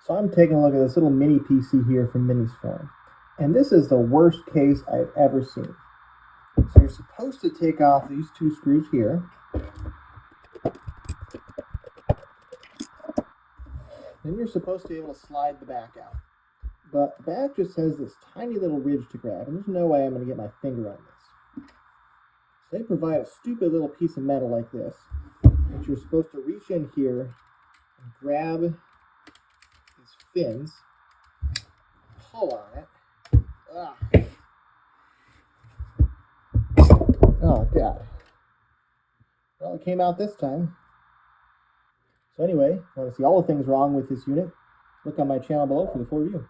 So I'm taking a look at this little mini PC here from minisforum. And this is the worst case I've ever seen. So you're supposed to take off these two screws here. Then you're supposed to be able to slide the back out. But the back just has this tiny little ridge to grab, and there's no way I'm going to get my finger on this. So they provide a stupid little piece of metal like this, that you're supposed to reach in here and grab these fins, pull on it. Oh, God. Well, it came out this time. So anyway, if you want to see all the things wrong with this unit, look on my channel below for the full review.